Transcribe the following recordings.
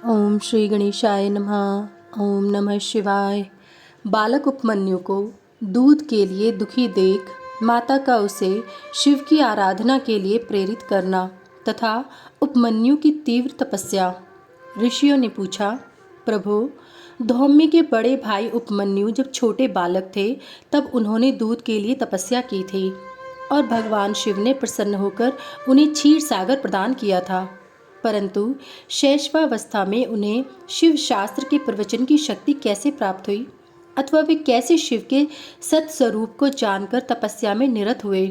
ओम श्री गणेशाय नमः। ओम नमः शिवाय। बालक उपमन्यु को दूध के लिए दुखी देख माता का उसे शिव की आराधना के लिए प्रेरित करना तथा उपमन्यु की तीव्र तपस्या। ऋषियों ने पूछा, प्रभु, धौम्य के बड़े भाई उपमन्यु जब छोटे बालक थे तब उन्होंने दूध के लिए तपस्या की थी और भगवान शिव ने प्रसन्न होकर उन्हें क्षीर सागर प्रदान किया था। परंतु शैशवावस्था में उन्हें शिव शास्त्र के प्रवचन की शक्ति कैसे प्राप्त हुई अथवा वे कैसे शिव के सत्स्वरूप को जानकर तपस्या में निरत हुए।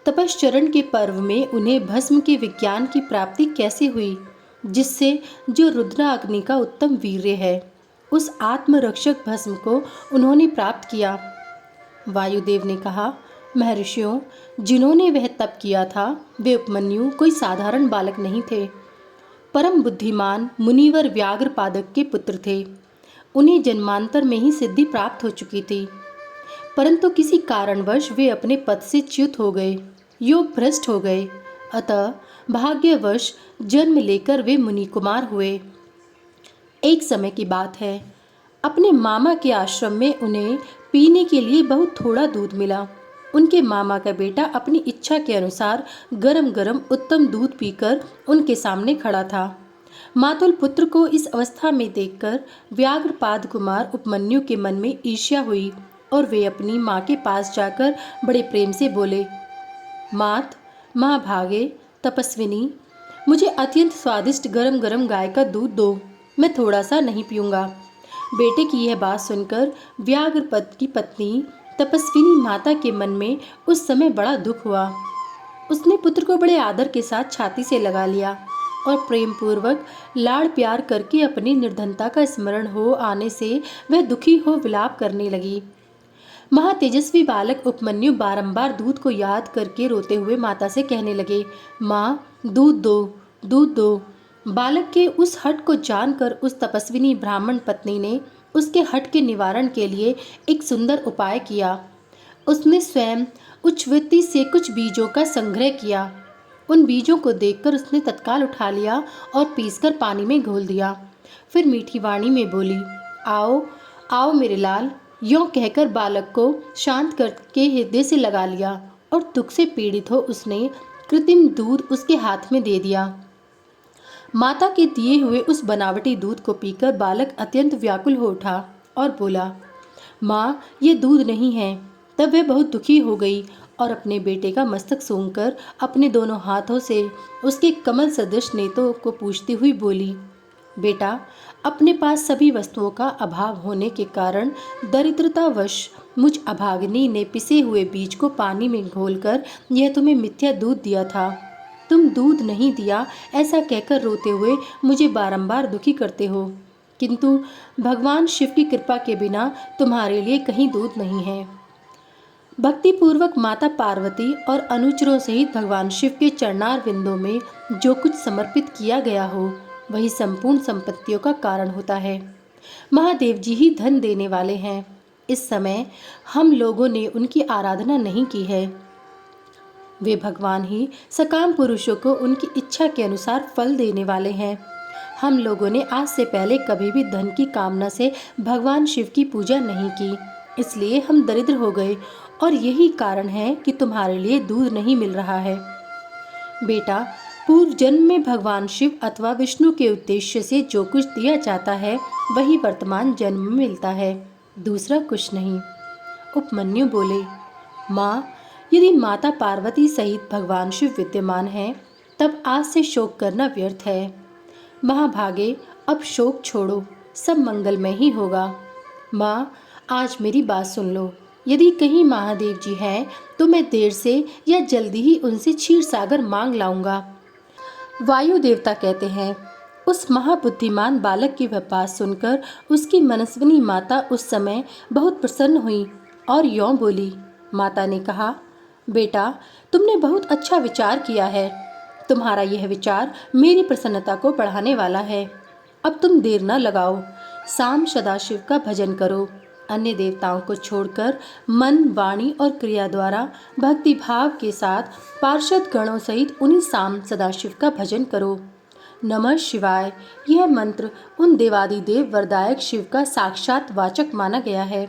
तपश्चरण के पर्व में उन्हें भस्म के विज्ञान की प्राप्ति कैसे हुई, जिससे जो रुद्राग्नि का उत्तम वीर्य है उस आत्मरक्षक भस्म को उन्होंने प्राप्त किया। वायुदेव ने कहा, महर्षियों, जिन्होंने वह तप किया था वे उपमन्यु कोई साधारण बालक नहीं थे। परम बुद्धिमान मुनिवर व्याघ्रपादक के पुत्र थे। उन्हें जन्मांतर में ही सिद्धि प्राप्त हो चुकी थी, परंतु किसी कारणवश वे अपने पद से च्युत हो गए, योग भ्रष्ट हो गए। अतः भाग्यवश जन्म लेकर वे मुनि कुमार हुए। एक समय की बात है, अपने मामा के आश्रम में उन्हें पीने के लिए बहुत थोड़ा दूध मिला। उनके मामा का बेटा अपनी इच्छा के अनुसार गरम गरम उत्तम दूध पीकर उनके सामने खड़ा था। मातुल पुत्र को इस अवस्था में देखकर व्याघ्रपाद कुमार उपमन्यु के मन में ईर्ष्या हुई और वे अपनी माँ के पास जाकर बड़े प्रेम से बोले, मात, माँ भागे, तपस्विनी, मुझे अत्यंत स्वादिष्ट गरम गरम गाय का दूध दो, मैं थोड़ा सा नहीं पीऊँगा। बेटे की यह बात सुनकर व्याघ्रपद की पत्नी तपस्विनी माता के मन में उस समय बड़ा दुख हुआ। उसने पुत्र को बड़े आदर के साथ छाती से लगा लिया और प्रेम पूर्वक लाड़ प्यार करके अपनी निर्धनता का स्मरण हो आने से वह दुखी हो विलाप करने लगी। महातेजस्वी बालक उपमन्यु बारंबार दूध को याद करके रोते हुए माता से कहने लगे, माँ, दूध दो, दूध दो। बालक के उस हठ को जानकर उस तपस्विनी ब्राह्मण पत्नी ने उसके हठ के निवारण के लिए एक सुंदर उपाय किया। उसने स्वयं उच्चवृत्ति से कुछ बीजों का संग्रह किया। उन बीजों को देखकर उसने तत्काल उठा लिया और पीसकर पानी में घोल दिया। फिर मीठी वाणी में बोली, आओ आओ मेरे लाल। यों कहकर बालक को शांत करके हृदय से लगा लिया और दुख से पीड़ित हो उसने कृत्रिम दूध उसके हाथ में दे दिया। माता के दिए हुए उस बनावटी दूध को पीकर बालक अत्यंत व्याकुल हो उठा और बोला, माँ, ये दूध नहीं है। तब वह बहुत दुखी हो गई और अपने बेटे का मस्तक सूंघकर अपने दोनों हाथों से उसके कमल सदृश नेत्रों को पूछती हुई बोली, बेटा, अपने पास सभी वस्तुओं का अभाव होने के कारण दरिद्रतावश मुझ अभागिनी ने पिसे हुए बीज को पानी में घोलकर यह तुम्हें मिथ्या दूध दिया था। तुम दूध नहीं दिया ऐसा कहकर रोते हुए मुझे बारंबार दुखी करते हो, किंतु भगवान शिव की कृपा के बिना तुम्हारे लिए कहीं दूध नहीं है। भक्तिपूर्वक माता पार्वती और अनुचरों सहित भगवान शिव के चरणार विंदों में जो कुछ समर्पित किया गया हो वही संपूर्ण संपत्तियों का कारण होता है। महादेव जी ही धन देने वाले हैं। इस समय हम लोगों ने उनकी आराधना नहीं की है। वे भगवान ही सकाम पुरुषों को उनकी इच्छा के अनुसार फल देने वाले हैं। हम लोगों ने आज से पहले कभी भी धन की कामना से भगवान शिव की पूजा नहीं की, इसलिए हम दरिद्र हो गए और यही कारण है कि तुम्हारे लिए दूध नहीं मिल रहा है। बेटा, पूर्व जन्म में भगवान शिव अथवा विष्णु के उद्देश्य से जो कुछ दिया जाता है वही वर्तमान जन्म में मिलता है, दूसरा कुछ नहीं। उपमन्यु बोले, माँ, यदि माता पार्वती सहित भगवान शिव विद्यमान हैं, तब आज से शोक करना व्यर्थ है। महाभागे, अब शोक छोड़ो, सब मंगलमय ही होगा। माँ, आज मेरी बात सुन लो। यदि कहीं महादेव जी हैं तो मैं देर से या जल्दी ही उनसे क्षीर सागर मांग लाऊंगा। वायु देवता कहते हैं। उस महाबुद्धिमान बालक की वह बात सुनकर उसकी मनस्विनी माता उस समय बहुत प्रसन्न हुई और यों बोली। माता ने कहा, बेटा, तुमने बहुत अच्छा विचार किया है। तुम्हारा यह विचार मेरी प्रसन्नता को बढ़ाने वाला है। अब तुम देर न लगाओ, शाम सदाशिव का भजन करो। अन्य देवताओं को छोड़कर मन, वाणी और क्रिया द्वारा भक्ति भाव के साथ पार्षद गणों सहित उन्हीं शाम सदाशिव का भजन करो। नमः शिवाय यह मंत्र उन देवादिदेव वरदायक शिव का साक्षात वाचक माना गया है।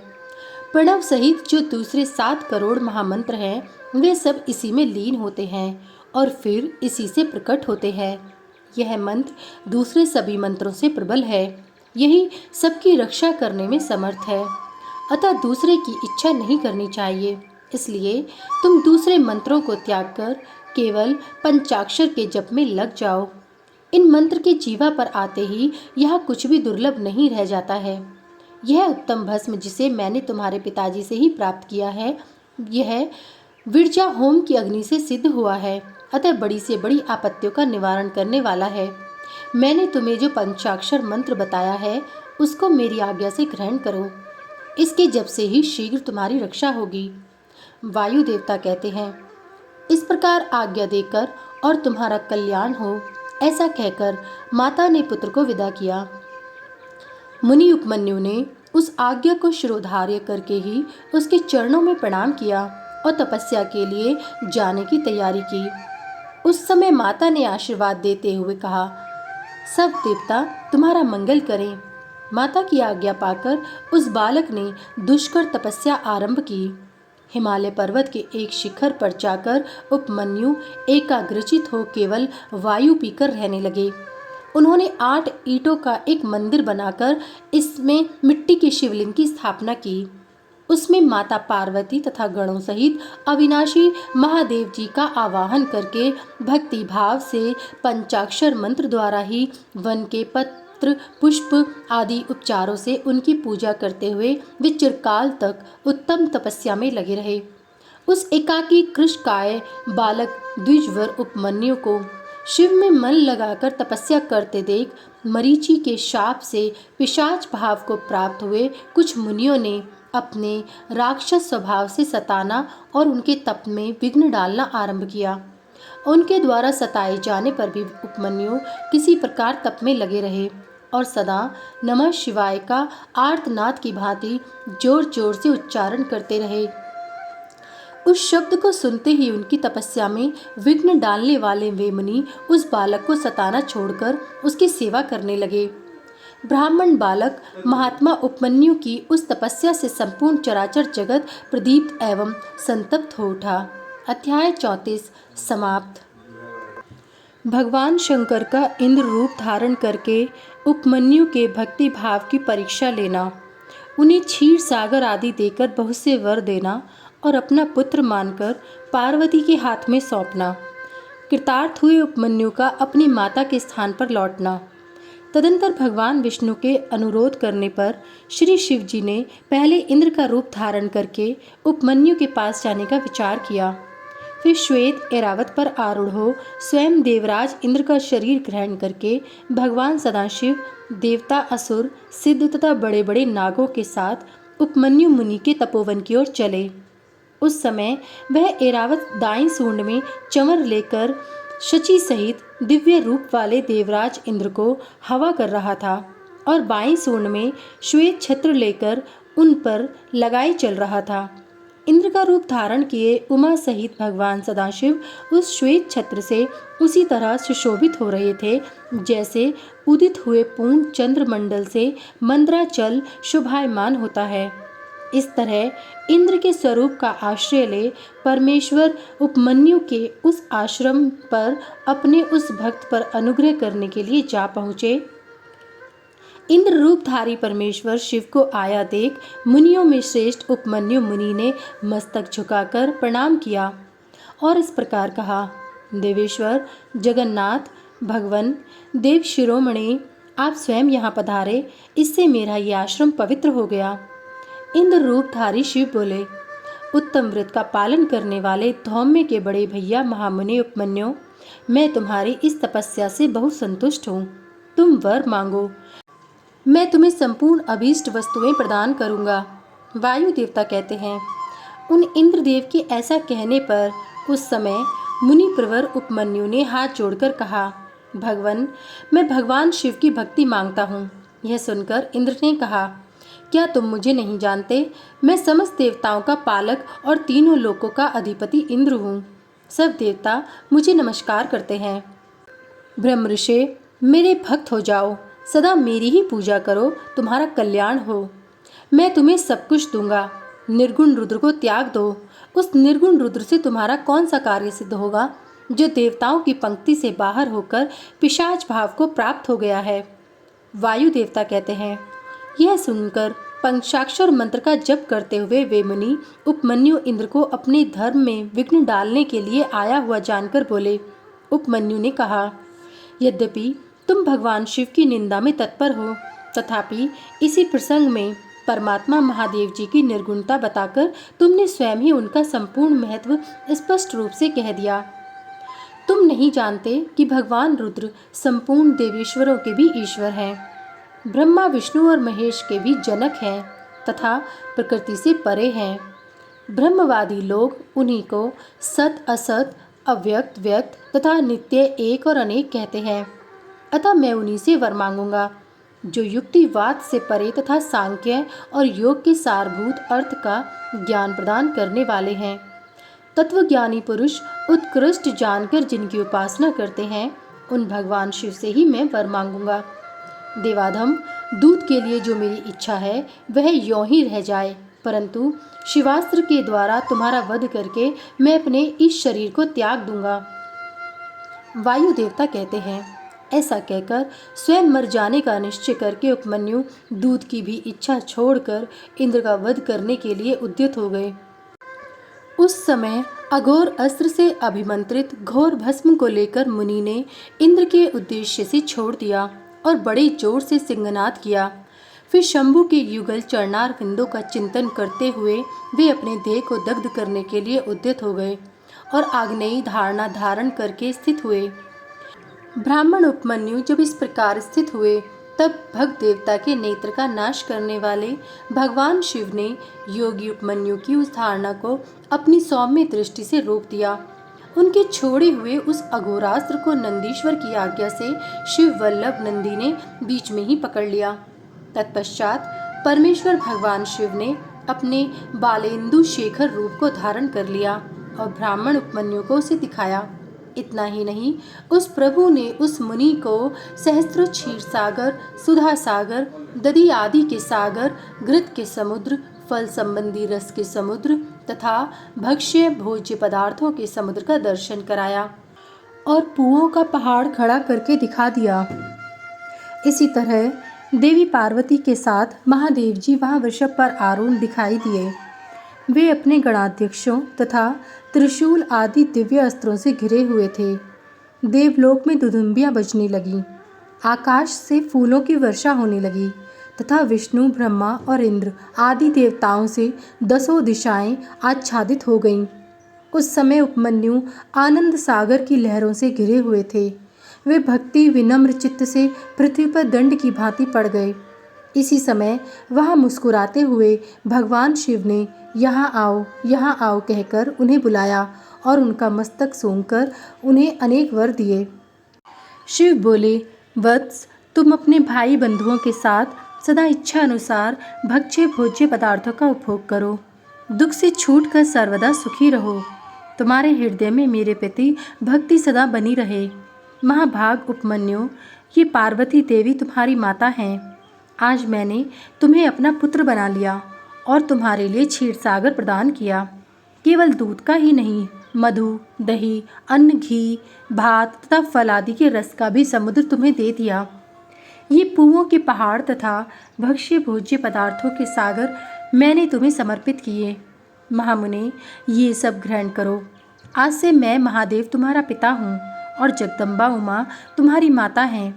प्रणव सहित जो दूसरे 7 करोड़ महामंत्र हैं वे सब इसी में लीन होते हैं और फिर इसी से प्रकट होते हैं। यह मंत्र दूसरे सभी मंत्रों से प्रबल है, यही सबकी रक्षा करने में समर्थ है। अतः दूसरे की इच्छा नहीं करनी चाहिए, इसलिए तुम दूसरे मंत्रों को त्याग कर केवल पंचाक्षर के जप में लग जाओ। इन मंत्र के जीवा पर आते ही यहाँ कुछ भी दुर्लभ नहीं रह जाता है। यह उत्तम भस्म जिसे मैंने तुम्हारे पिताजी से ही प्राप्त किया है, यह विरजा होम की अग्नि से सिद्ध हुआ है, अतः बड़ी से बड़ी आपत्तियों का निवारण करने वाला है। मैंने तुम्हें जो पंचाक्षर मंत्र बताया है उसको मेरी आज्ञा से ग्रहण करो, इसके जप से ही शीघ्र तुम्हारी रक्षा होगी। वायु देवता कहते हैं, इस प्रकार आज्ञा देकर और तुम्हारा कल्याण हो, ऐसा कहकर माता ने पुत्र को विदा किया। मुनि उपमन्यु ने उस आज्ञा को शिरोधार्य करके ही उसके चरणों में प्रणाम किया और तपस्या के लिए जाने की तैयारी की। उस समय माता ने आशीर्वाद देते हुए कहा, सब देवता तुम्हारा मंगल करें। माता की आज्ञा पाकर उस बालक ने दुष्कर तपस्या आरंभ की। हिमालय पर्वत के एक शिखर पर जाकर उपमन्यु एकाग्रचित हो केवल वायु पीकर रहने लगे। उन्होंने 8 ईंटों का एक मंदिर बनाकर इसमें मिट्टी के शिवलिंग की स्थापना की। उसमें माता पार्वती तथा गणों सहित अविनाशी महादेव जी का आवाहन करके भक्ति भाव से पंचाक्षर मंत्र द्वारा ही वन के पत्र पुष्प आदि उपचारों से उनकी पूजा करते हुए वे चिरकाल तक उत्तम तपस्या में लगे रहे। उस एकाकी कृशकाय बालक द्विजवर उपमन्यु को शिव में मन लगाकर तपस्या करते देख मरीचि के शाप से पिशाच भाव को प्राप्त हुए कुछ मुनियों ने अपने राक्षस स्वभाव से सताना और उनके तप में विघ्न डालना आरंभ किया। उनके द्वारा सताए जाने पर भी उपमन्यु किसी प्रकार तप में लगे रहे और सदा नमः शिवाय का आर्तनाद की भांति जोर जोर से उच्चारण करते रहे। उस शब्द को सुनते ही उनकी तपस्या में विघ्न डालने वाले वे मुनि उस बालक को सताना छोड़कर उसकी सेवा करने लगे। ब्राह्मण बालक महात्मा उपमन्यु की उस तपस्या से संपूर्ण चराचर जगत प्रदीप्त एवं संतप्त हो उठा। अध्याय 34 समाप्त। भगवान शंकर का इंद्र रूप धारण करके उपमन्यु के भक्ति भाव की परीक्षा लेना, उन्हें क्षीर सागर आदि देकर बहुत से वर देना और अपना पुत्र मानकर पार्वती के हाथ में सौंपना, कृतार्थ हुए उपमन्यु का अपनी माता के स्थान पर लौटना। तदंतर भगवान विष्णु के अनुरोध करने पर श्री शिव जी ने पहले इंद्र का रूप धारण करके उपमन्यु के पास जाने का विचार किया। फिर श्वेत ऐरावत पर आरूढ़ हो स्वयं देवराज इंद्र का शरीर ग्रहण करके भगवान सदाशिव देवता असुर सिद्ध तथा बड़े बड़े नागों के साथ उपमन्यु मुनि के तपोवन की ओर चले। उस समय वह ऐरावत दाईं सूंड में चंवर लेकर शची सहित दिव्य रूप वाले देवराज इंद्र को हवा कर रहा था और बाईं सूंड में श्वेत छत्र लेकर उन पर लगाई चल रहा था। इंद्र का रूप धारण किए उमा सहित भगवान सदाशिव उस श्वेत छत्र से उसी तरह सुशोभित हो रहे थे जैसे उदित हुए पूर्ण चंद्रमंडल से मंद्राचल शोभायमान होता है। इस तरह इंद्र के स्वरूप का आश्रय ले परमेश्वर उपमन्यु के उस आश्रम पर अपने उस भक्त पर अनुग्रह करने के लिए जा पहुँचे। इंद्र रूपधारी परमेश्वर शिव को आया देख मुनियों में श्रेष्ठ उपमन्यु मुनि ने मस्तक झुकाकर प्रणाम किया और इस प्रकार कहा, देवेश्वर जगन्नाथ भगवन देव शिरोमणि, आप स्वयं यहाँ पधारे, इससे मेरा ये आश्रम पवित्र हो गया। इंद्र रूपधारी शिव बोले, उत्तम व्रत का पालन करने वाले धौम्य के बड़े भैया महामुनि उपमन्यु, मैं तुम्हारी इस तपस्या से बहुत संतुष्ट हूँ। तुम वर मांगो, मैं तुम्हें संपूर्ण अभीष्ट वस्तुएं प्रदान करूँगा। वायु देवता कहते हैं, उन इंद्रदेव के ऐसा कहने पर उस समय मुनि प्रवर उपमन्यु ने हाथ जोड़कर कहा, भगवन मैं भगवान शिव की भक्ति मांगता हूँ। यह सुनकर इंद्र ने कहा, क्या तुम मुझे नहीं जानते? मैं समस्त देवताओं का पालक और तीनों लोकों का अधिपति इंद्र हूँ। सब देवता मुझे नमस्कार करते हैं। ब्रह्मर्षि, मेरे भक्त हो जाओ, सदा मेरी ही पूजा करो, तुम्हारा कल्याण हो। मैं तुम्हें सब कुछ दूंगा। निर्गुण रुद्र को त्याग दो। उस निर्गुण रुद्र से तुम्हारा कौन सा कार्य सिद्ध होगा, जो देवताओं की पंक्ति से बाहर होकर पिशाच भाव को प्राप्त हो गया है। वायु देवता कहते हैं। यह सुनकर पंचाक्षर मंत्र का जप करते हुए वे मुनि उपमन्यु इंद्र को अपने धर्म में विघ्न डालने के लिए आया हुआ जानकर बोले। उपमन्यु ने कहा, यद्यपि तुम भगवान शिव की निंदा में तत्पर हो, तथापि इसी प्रसंग में परमात्मा महादेव जी की निर्गुणता बताकर तुमने स्वयं ही उनका संपूर्ण महत्व स्पष्ट रूप से कह दिया। तुम नहीं जानते कि भगवान रुद्र संपूर्ण देवेश्वरों के भी ईश्वर हैं, ब्रह्मा विष्णु और महेश के भी जनक हैं तथा प्रकृति से परे हैं। ब्रह्मवादी लोग उन्हीं को सत असत, अव्यक्त व्यक्त तथा नित्य एक और अनेक कहते हैं। अतः मैं उन्हीं से वर मांगूंगा जो युक्तिवाद से परे तथा सांख्य और योग के सारभूत अर्थ का ज्ञान प्रदान करने वाले हैं। तत्वज्ञानी पुरुष उत्कृष्ट जानकर जिनकी उपासना करते हैं, उन भगवान शिव से ही मैं वर मांगूंगा। देवाधम, दूध के लिए जो मेरी इच्छा है वह यों ही रह जाए, परंतु शिवास्त्र के द्वारा तुम्हारा वध करके मैं अपने इस शरीर को त्याग दूंगा। वायु देवता कहते हैं। ऐसा कहकर स्वयं मर जाने का निश्चय करके उपमन्यु दूध की भी इच्छा छोड़कर इंद्र का वध करने के लिए उद्यत हो गए। उस समय अघोर अस्त्र से अभिमंत्रित घोर भस्म को लेकर मुनि ने इंद्र के उद्देश्य से छोड़ दिया और बड़े जोर से सिंहनाद किया। फिर शंभु के युगल चरणार विंदों का चिंतन करते हुए वे अपने देह को दग्ध करने के लिए उद्यत हो गए और आग्नेयी धारणा धारण करके स्थित हुए। ब्राह्मण उपमन्यु जब इस प्रकार स्थित हुए, तब भक्त देवता के नेत्र का नाश करने वाले भगवान शिव ने योगी उपमन्यु की उस धारणा को अपनी सौम्य दृष्टि से रोक दिया। उनके छोड़े हुए उस अघोरास्त्र को नंदीश्वर की आज्ञा से शिव वल्लभ नंदी ने बीच में ही पकड़ लिया। तत्पश्चात परमेश्वर भगवान शिव ने अपने बालेंदु शेखर रूप को धारण कर लिया और ब्राह्मण उपमन्यु को उसे दिखाया। इतना ही नहीं, उस प्रभु ने उस मुनि को सहस्त्रों क्षीर सागर, सुधा सागर, दधि आदि के सागर, घृत के समुद्र, फल संबंधी रस के समुद्र तथा भक्ष्य भोज्य पदार्थों के समुद्र का दर्शन कराया और पुओं का पहाड़ खड़ा करके दिखा दिया। इसी तरह देवी पार्वती के साथ महादेव जी वहां वृषभ पर आरूढ़ दिखाई दिए। वे अपने गणाध्यक्षों तथा त्रिशूल आदि दिव्य अस्त्रों से घिरे हुए थे। देवलोक में दुदुम्बियां बजने लगीं, आकाश से फूलों की वर्षा होने लगी तथा विष्णु, ब्रह्मा और इंद्र आदि देवताओं से 10 दिशाएं आच्छादित हो गईं। उस समय उपमन्यु आनंद सागर की लहरों से घिरे हुए थे। वे भक्ति विनम्र चित्त से पृथ्वी पर दंड की भांति पड़ गए। इसी समय वह मुस्कुराते हुए भगवान शिव ने यहाँ आओ कहकर उन्हें बुलाया और उनका मस्तक सूंघकर उन्हें अनेक वर दिए। शिव बोले, वत्स, तुम अपने भाई बंधुओं के साथ सदा इच्छा अनुसार भक्ष्य भोज्य पदार्थों का उपभोग करो। दुख से छूटकर सर्वदा सुखी रहो। तुम्हारे हृदय में मेरे प्रति भक्ति सदा बनी रहे। महाभाग उपमन्यु, ये पार्वती देवी तुम्हारी माता हैं। आज मैंने तुम्हें अपना पुत्र बना लिया और तुम्हारे लिए क्षीर सागर प्रदान किया। केवल दूध का ही नहीं, मधु, दही, अन्न, घी, भात तथा फल आदि के रस का भी समुद्र तुम्हें दे दिया। ये पुओं के पहाड़ तथा भक्ष्य भोज्य पदार्थों के सागर मैंने तुम्हें समर्पित किए। महामुने, ये सब ग्रहण करो। आज से मैं महादेव तुम्हारा पिता हूँ और जगदम्बा उमा तुम्हारी माता हैं।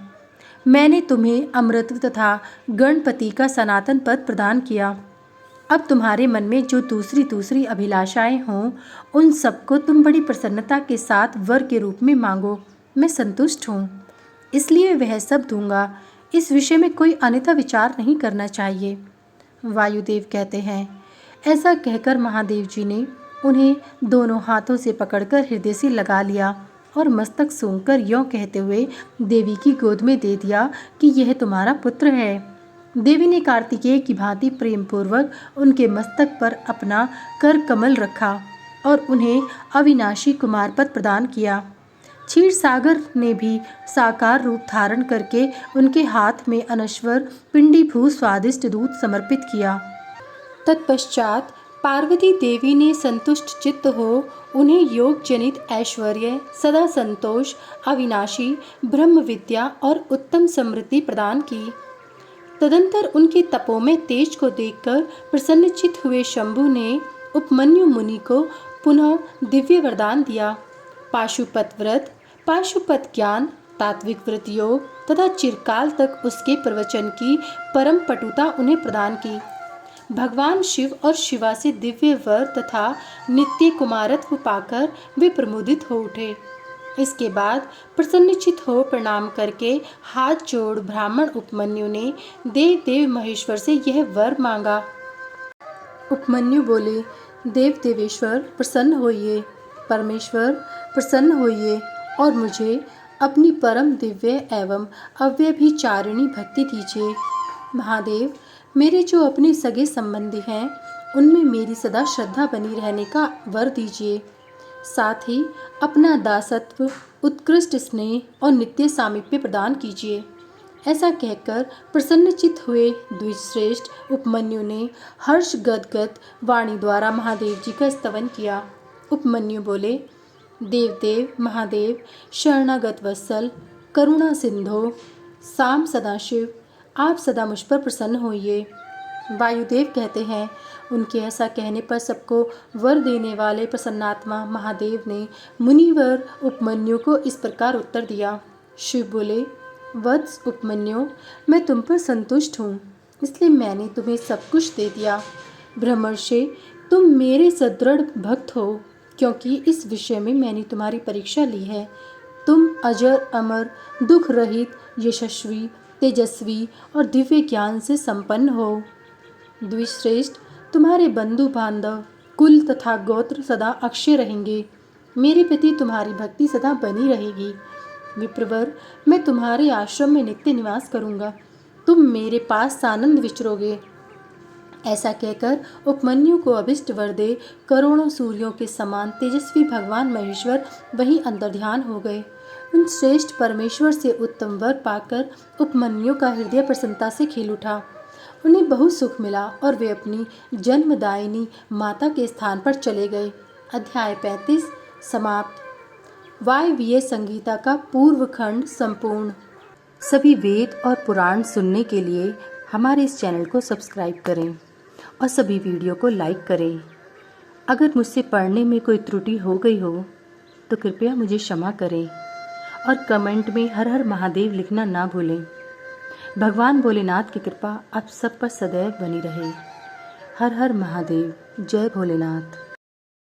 मैंने तुम्हें अमृत तथा गणपति का सनातन पद प्रदान किया। अब तुम्हारे मन में जो दूसरी अभिलाषाएं हों, उन सबको तुम बड़ी प्रसन्नता के साथ वर के रूप में मांगो। मैं संतुष्ट हूँ, इसलिए वह सब दूंगा। इस विषय में कोई अन्यथा विचार नहीं करना चाहिए। वायुदेव कहते हैं। ऐसा कहकर महादेव जी ने उन्हें दोनों हाथों से पकड़कर हृदय से लगा लिया और मस्तक सूंघकर यों कहते हुए देवी की गोद में दे दिया कि यह तुम्हारा पुत्र है। देवी ने कार्तिकेय की भांति प्रेम पूर्वक उनके मस्तक पर अपना कर कमल रखा और उन्हें अविनाशी कुमार पद प्रदान किया। क्षीर सागर ने भी साकार रूप धारण करके उनके हाथ में अनश्वर पिंडीभूत स्वादिष्ट दूध समर्पित किया। तत्पश्चात पार्वती देवी ने संतुष्ट चित्त हो उन्हें योग जनित ऐश्वर्य, सदा संतोष, अविनाशी ब्रह्म विद्या और उत्तम समृद्धि प्रदान की। तदंतर उनके तपो में तेज को देखकर प्रसन्नचित्त हुए शंभु ने उपमन्यु मुनि को पुनः दिव्य वरदान दिया। पाशुपत व्रत, पाशुपत ज्ञान, तात्विक व्रत योग तथा चिरकाल तक उसके प्रवचन की परम पटुता उन्हें प्रदान की। भगवान शिव और शिवा से दिव्य वर तथा नित्य कुमारत्व पाकर वे प्रमुदित हो उठे। इसके बाद प्रसन्नचित्त हो प्रणाम करके हाथ जोड़ ब्राह्मण उपमन्यु ने देव देव महेश्वर से यह वर मांगा। उपमन्यु बोले, देव देवेश्वर प्रसन्न होइए, परमेश्वर प्रसन्न होइए और मुझे अपनी परम दिव्य एवं अव्यभिचारिणी भक्ति दीजिए। महादेव, मेरे जो अपने सगे संबंधी हैं उनमें मेरी सदा श्रद्धा बनी रहने का वर दीजिए। साथ ही अपना दासत्व, उत्कृष्ट स्नेह और नित्य सामीप्य प्रदान कीजिए। ऐसा कहकर प्रसन्नचित्त हुए द्विजश्रेष्ठ उपमन्यु ने हर्ष गदगद वाणी द्वारा महादेव जी का स्तवन किया। उपमन्यु बोले, देव देव महादेव, शरणागत वत्सल, करुणा सिंधो, साम सदाशिव, आप सदा मुझ पर प्रसन्न होइए। वायुदेव कहते हैं, उनके ऐसा कहने पर सबको वर देने वाले प्रसन्नात्मा महादेव ने मुनिवर उपमन्यु को इस प्रकार उत्तर दिया। शिव बोले, वत्स उपमन्यु, मैं तुम पर संतुष्ट हूँ, इसलिए मैंने तुम्हें सब कुछ दे दिया। ब्रह्मर्षि, तुम मेरे सदृढ़ भक्त हो, क्योंकि इस विषय में मैंने तुम्हारी परीक्षा ली है। तुम अजर अमर, दुख रहित, यशस्वी, तेजस्वी और दिव्य ज्ञान से संपन्न हो। द्विश्रेष्ठ, तुम्हारे बंधु बांधव, कुल तथा गोत्र सदा अक्षय रहेंगे। मेरे प्रति तुम्हारी भक्ति सदा बनी रहेगी। विप्रवर, मैं तुम्हारे आश्रम में नित्य निवास करूंगा, तुम मेरे पास सानंद विचरोगे। ऐसा कहकर उपमन्यु को अभिष्ट वर दे करोड़ों सूर्यों के समान तेजस्वी भगवान महेश्वर वहीं अंतर्ध्यान हो गए। उन श्रेष्ठ परमेश्वर से उत्तम वर पाकर उपमन्यु का हृदय प्रसन्नता से खिल उठा। उन्हें बहुत सुख मिला और वे अपनी जन्मदायिनी माता के स्थान पर चले गए। अध्याय 35 समाप्त। वायवीय संगीता का पूर्व खंड संपूर्ण। सभी वेद और पुराण सुनने के लिए हमारे इस चैनल को सब्सक्राइब करें और सभी वीडियो को लाइक करें। अगर मुझसे पढ़ने में कोई त्रुटि हो गई हो तो कृपया मुझे क्षमा करें और कमेंट में हर हर महादेव लिखना ना भूलें। भगवान भोलेनाथ की कृपा आप सब पर सदैव बनी रहे। हर हर महादेव। जय भोलेनाथ।